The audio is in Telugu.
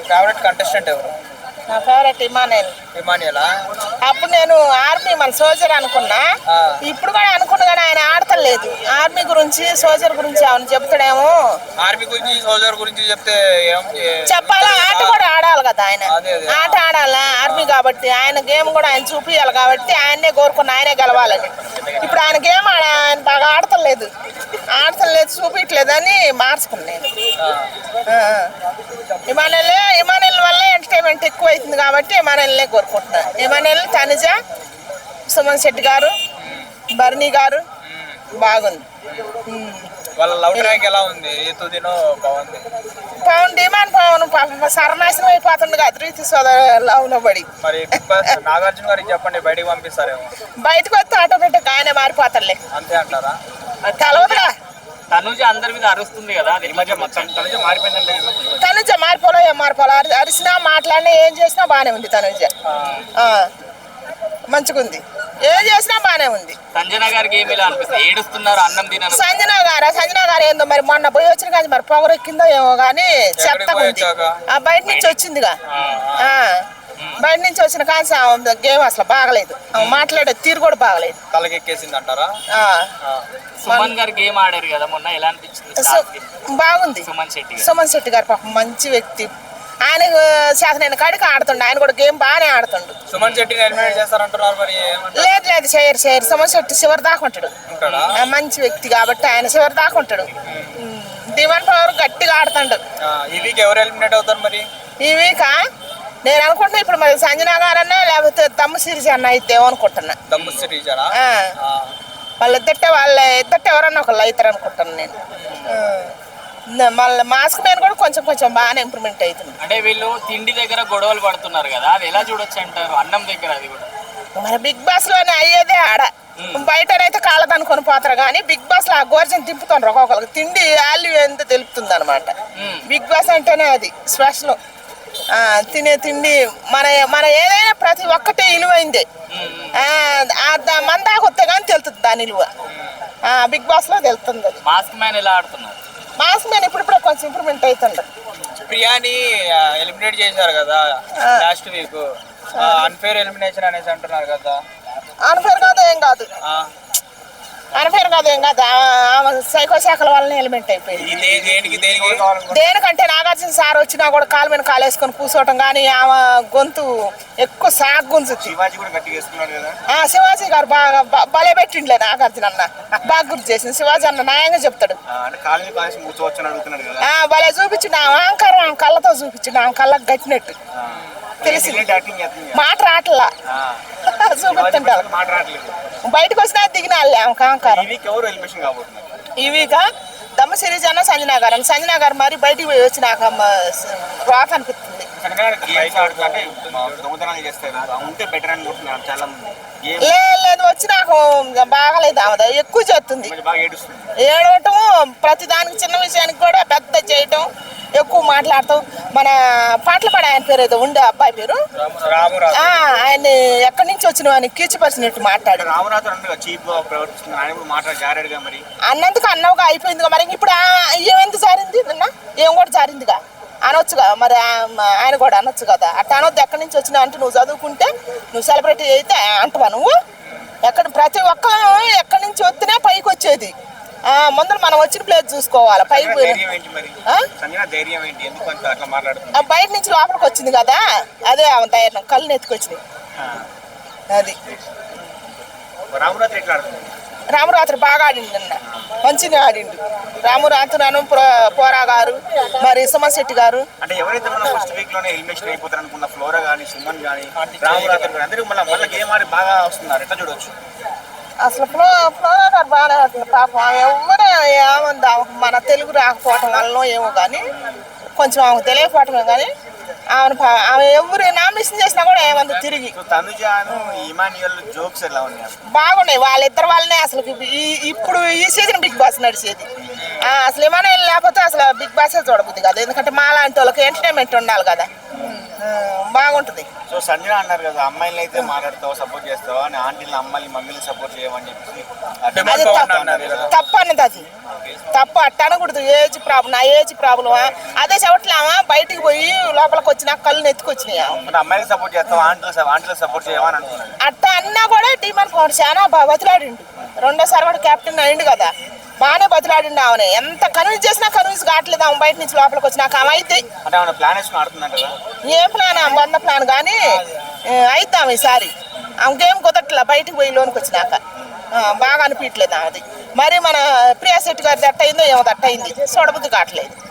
ఫేవరెట్ కంటెస్టెంట్ ఎవరు? నా ఫేవరెట్ ఇమానుయల్. ఇమానుయలా? అప్పుడు నేను ఆర్మీ మన సోల్జర్ అనుకున్నా, ఇప్పుడు కూడా అనుకున్నా కానీ ఆయన ఆడతలేదు. ఆర్మీ గురించి సోల్జర్ గురించి అవును చెప్తాడేమో. ఆర్మీ గురించి సోల్జర్ గురించి చెప్తే చెప్పాలా? ఆట కూడా ఆడాలి కదా ఆయన, ఆట ఆడాలా ఆర్మీ కాబట్టి. ఆయన గేమ్ కూడా ఆయన చూపించాలి కాబట్టి ఆయన్నే కోరుకున్నా, ఆయనే గెలవాలని. ఇప్పుడు ఆయన గేమ్ ఆయన బాగా ఆడతలేదు చూపించలేదని మార్చుకున్నాను. ఇమానుయల్ వల్ల ఎంటర్టైన్మెంట్ ఎక్కువ అవుతుంది కాబట్టి ఇమానుయల్నే కోరుకుంటున్నాను. ఇమానుయల్, తనుజ, సుమన్ శెట్టి గారు, బర్నీ గారు బాగుంది. వాళ్ళ లవ్ ట్రాక్ ఎలా ఉంది? పవన్ డిమాండ్ పవన్ సర్వనాశనం అయిపోతుంది కదా రీతి లవ్ లో పడి. మరి నాగార్జున గారికి చెప్పండి, బయటకు పంపిస్తారేమో. బయటకు వస్తే ఆటోమేటిక్ ఆయనే మారిపోతాడులే. అంతే అంటారా? కలవదురా. తనుజ అందరి మీద అరుస్తుంది కదా, తనుజ మారిపోయిందంటే. తనుజ మారిపోలో ఏం మారిపోలే, అరిసినా మాట్లాడినా ఏం చేసినా బాగానే ఉంది. తనుజ మంచిగుంది, ఏం చేసినా బాగానే ఉంది. సంజన గారికి ఏమి అనిపిస్తుంది? ఏడుస్తున్నారు అన్నం తిన. సంజన గారు ఏందో మరి మొన్న పోయి వచ్చిన కానీ మరి పొగరెక్కిందో ఏమో కానీ చెత్తగా ఉంది. బయట నుంచి వచ్చిందిగా, బయట నుంచి వచ్చిన కానీ గేమ్ అసలు బాగలేదు. మాట్లాడే తీరు కూడా బాగలేదు. తలకెక్కేసింది అంటారా? సుమన్ గారు గేమ్ ఆడారు కదా మొన్న, ఎలా అనిపించింది? బాగుంది. సుమన్ శెట్టి గారు పాపం మంచి వ్యక్తి. ఆయన శాసన కాడికి ఆడుతుండు, ఆయన కూడా గేమ్ బాగానే ఆడుతుండు. సుమన్ శెట్టి చేస్తారంటున్నారు మరి. లేదు చేయరు. సుమన్ శెట్టి చివరి దాకా ఉంటాడు, మంచి వ్యక్తి కాబట్టి ఆయన చివరి దాకా ఉంటాడు. డిమాండ్ పవర్ గట్టిగా ఆడుతుండు. ఈ వీక్ ఎవరు ఎలిమినేట్ అవుతారు మరి? ఈ వీక్ నేను అనుకుంటున్నా ఇప్పుడు మరి సంజన గారన్నా లేకపోతే దమ్ము సిరీస్ అన్న అయితే అనుకుంటున్నా. దమ్ము సిరీస్ వాళ్ళ ఇద్దరు ఎవరన్నా ఒకళ్ళు అవుతారు అనుకుంటున్నాను నేను. మళ్ళీ మాస్క్ మీద కూడా కొంచెం బాగానే ఇంప్రూవ్మెంట్ అవుతుంది. అంటే వీళ్ళు తిండి దగ్గర గొడవలు పడుతున్నారు కదా, అది ఎలా చూడొచ్చు అంటారు? అన్నం దగ్గర అది కూడా మరి బిగ్ బాస్ లోనే అయ్యేదే ఆడ. బయటనైతే కాలదనుకొని పోతారు కానీ బిగ్ బాస్ లో ఆ గోర్జన్ తిప్పుతారు ఒక్కొక్కరికి. తిండి వాల్యూ ఎంత తెలుపుతుంది అనమాట. బిగ్ బాస్ అంటేనే అది స్పెషల్. తినే తిండి మన ఏదైనా ప్రతి ఒక్కటి విలువైందే. మన దాకా వస్తే కానీ తెలుస్తుంది దాని విలువ. బిగ్ బాస్ లో తెలుస్తుంది అది. మాస్క్ మ్యాన్ ఎలా ఆడుతున్నారు? మాస్క్ మ్యాన్ ఇప్పుడు కొంచెం ఇంప్రూవ్మెంట్ అవుతుండ్రు. ప్రియాని ఎలిమినేట్ చేశారు కదా లాస్ట్ వీక్, అన్ఫేర్ ఎలిమినేషన్ అనేసి అంటున్నారు కదా. అన్ఫేర్ కాదు ఏం కాదు సైకో శాఖల వల్ల ఎలిమెంట్ అయిపోయింది. దేనికంటే నాగార్జున సార్ వచ్చినా కూడా కాలు మీద కాలు వేసుకొని కూర్చోవటం కానీ ఆమె గొంతు ఎక్కువ సాగు గుంజుతుంది. శివాజీ గారు బాగా బలే పెట్టిండ్లే నాగార్జున అన్న, బాగా గుర్తు చేసింది. శివాజీ అన్న న్యాయంగా చెప్తాడు. భలే చూపించిండు. అహంకారం కళ్ళతో చూపించిండు, ఆమె కళ్ళకు గట్టినట్టు తెలిసింది. మాట రాట్లా చూపిస్తుంటారు. బయటకు వచ్చినా దిగిన ఈ వీక్ దమ్ము సిరీస్ అన్న సంజన గారు మరి బయటికి పోయి వచ్చి నాకు రాక్ అనిపిస్తుంది. లేదు వచ్చి నాకు బాగాలేదు. ఆమె ఎక్కువ చేస్తుంది, ఏడవటం, ప్రతి దానికి చిన్న విషయానికి కూడా పెద్ద చేయటం, ఎక్కువ మాట్లాడతాం. మన పాటలు పాడే ఆయన పేరు ఏదో ఉండే అబ్బాయి పేరు, ఆయన ఎక్కడి నుంచి వచ్చిన అని కీర్చిపరిచినట్టు మాట్లాడు. అన్నందుకు అన్నవుగా అయిపోయిందిగా. మరి ఇప్పుడు ఏమెందుకు జారింది? నిన్న ఏం కూడా జారిందిగా అనొచ్చుగా. మరి ఆయన కూడా అనొచ్చు కదా. అట్లా అనొద్దు. ఎక్కడి నుంచి వచ్చినా అంటే నువ్వు చదువుకుంటే నువ్వు సెలబ్రిటీ అయితే అంటవా నువ్వు? ప్రతి ఒక్క ఎక్కడి నుంచి వస్తేనే పైకి వచ్చేది. ముందు మనం వచ్చిన ప్లేస్ చూసుకోవాలి. పైకి బయట నుంచి లోపలికి వచ్చింది కదా, అదే ఆమె ధైర్యం. కళ్ళు ఎత్తుకొచ్చింది అది. రామరాత్రి బాగా ఆడిండు, నిన్న మంచిగా ఆడిండు రామరాత్రి. పోరా గారు, మరి సుమన్ శెట్టి గారు, అంటే ఎవరైతే మనం ఫస్ట్ వీక్ లోనే ఎలిమినేషన్ అయిపోతారు అనుకున్న ఫ్లోరా గానీ, సుమన్ గానీ, రామరాత్రి అందరూ మళ్ళీ గేమ్ ఆడి బాగా వస్తున్నారు. ఎట్లా చూడొచ్చు? అసలు ఫ్లోరా గారు బాగానే ఆడుతుంది పాపం. ఎవరు ఏమంది మన తెలుగు రాకపోవటం వల్ల ఏమో కానీ, కొంచెం ఆమెకు తెలియకపోవటమే కానీ ఆమె ఎవరు నామినేషన్ చేసినా కూడా ఏమంది తిరిగి. బాగున్నాయి వాళ్ళిద్దరు వాళ్ళనే. అసలు ఇప్పుడు ఈ సీజన్ బిగ్ బాస్ నడిచేది అసలు ఏమైనా లేకపోతే అసలు బిగ్ బాస్ చూడబుద్ది కదా, ఎందుకంటే మా లాంటి వాళ్ళకి ఎంటర్టైన్మెంట్ ఉండాలి కదా. బాగుంటుంది. సో సంజన అన్నారు కదా, అమ్మాయిలు అయితే మాట్లాడతావు సపోర్ట్ చేస్తావా అని, ఆంటీలు అమ్మాయిని మమ్మల్ని సపోర్ట్ చేయమని చెప్పేసి అది తప్పు అన్నది, అది తప్పు. అట్ట అనకూడదు. ఏజ్ ప్రాబ్లం, నా ఏజ్ ప్రాబ్లమా అదే చెప్పట్లేమా. బయటికి పోయి లోపలికి వచ్చినా కళ్ళు నెత్తుకొచ్చినాయా. అమ్మాయికి సపోర్ట్ చేస్తావా, ఆంటీలు సపోర్ట్ చేయవా అని అంటున్నాను. అట్ట అన్నా కూడా టీమన్ పవన్ చాలా బాగా బతిలాడిండు. రెండోసారి కూడా కెప్టెన్ అయిండు కదా, బాగానే బతిలాడిండు. ఆమె ఎంత కన్విన్స్ చేసినా కన్విన్స్ కావట్లేదు. ఆమె బయట నుంచి లోపలికి వచ్చినాక ఆమె అయితే అంటే ఆమె ప్లాన్ వేసుకుని ఆడుతున్నాడు కదా. ఏం ప్లాన్, ఆమె వంద ప్లాన్ కానీ అయిద్దాం ఈసారి. ఆమె గేమ్ కుదరట్లా బయటికి పోయి లోనికి వచ్చినాక. బాగా అనిపించలేదు ఆమెది. మరి మన ప్రియా శెట్టి గారిది అట్ట అయిందో ఏమో అట్ట అయింది, చూడబుద్ధి కావట్లేదు.